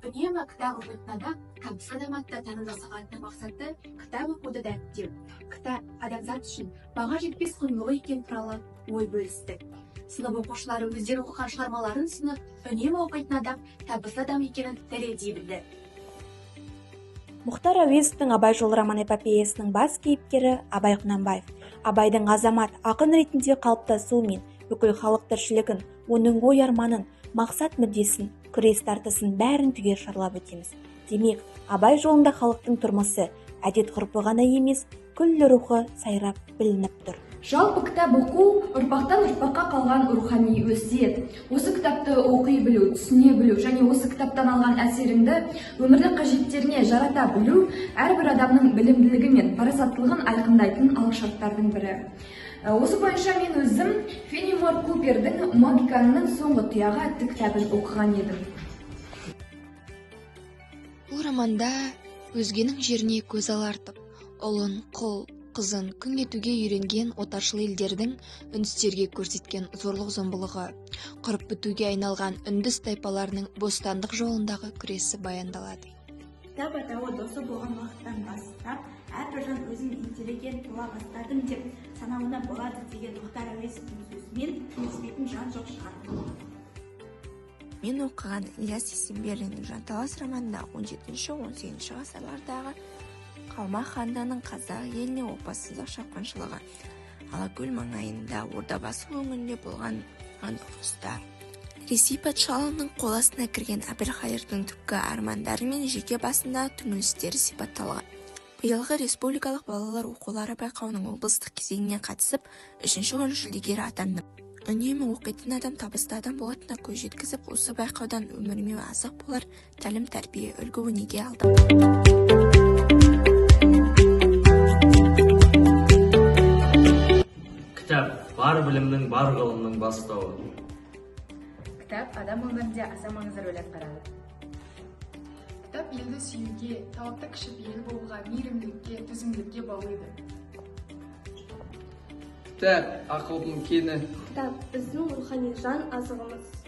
үнемі кітап оқитын адам кәмсіз азаматты таным жасағанның мақсаты кітап оқуды дәріптеу. Кітап адамзат үшін баға жетпес құндылық екені туралы ой бөлісті. Сынып оқушылары өздері оқыған шығармаларын ұсынып, үнемі оқитын адам табысты адам екенін дәлелдей білді. Мұхтар Әуезовтің Абай жолы роман-эпопеясының бас кейіпкері Абай Құнанбаев. Абайдың азамат, ақын ретінде қалыптасуы мен бүкіл халық тіршілігін, оның ой арманын, мақсат мүддесін, күрес тартысын бәрін түгел шарлап өтеміз. Демек, Абай жолында халықтың тұрмысы, әдет-ғұрпы ғана емес, күллі рухы сайрап білініп тұр. Жалпы кітап оқу ұрпақтан ұрпаққа қалған рухани өсиет. Осы кітапты оқи білу, түсіне білу және осы кітаптан алған әсеріңді өмірлік қажеттеріне жарата білу әрбір адамның білімділігі мен парасаттылығын айқындайтын алғышарттардың бірі. Осы бойынша мен өзім Фенемор Купердің «Могиканның соңғы тұяғы» атты кітабын оқыған едім. Бұл романда өзгенің жеріне көз алартып, ұлын, құл, қызын күң етуге үйренген отаршыл елдердің үндістерге көрсеткен зорлық-зомбылығы, қырып бітуге айналған үндіс тайпаларының бостандық жолындағы күресі баяндалады. Кітап атауы досы болған уақыттан бастап, әрбір жан өзін интеллигент бола бастадым деп санауына болады деген Мұхтар Әуезовтің сөзімен келіспейтін жан жоқ шығар. Мен оқыған Ілияс Есенберлиннің «Жанталас» романында 17-18 ғасырлардағы Қалмақ хандығының қазақ еліне опасыздық шапқыншылығы, Алакөл маңайында Ордабасы өңірінде болған ұрыстар, Ресей патшалығының қол астына кірген Әбілқайырдың түпкі армандары мен жеке басындағы түңілістері сипатталған. Биылғы республикалық балалар оқулары байқауының облыстық кезеңіне қатысып, 3-ші орын жүлдегері атанды. Үнемі оқитын адам табысты адам болатынына көз жеткізіп, осы байқаудан өміріме азық болар тәлім-тәрбие үлгі-өнеге алдым. Кітап бар білімнің, бар ғылымның бастауы. Кітап адам өмірінде аса маңызды рөл атқарады. Кітап елді сүюге, талапты кішіпейіл болуға, мейірімділікке, төзімділікке баулиды. Кітап ақылдың кені. Кітап біздің рухани жан азығымыз.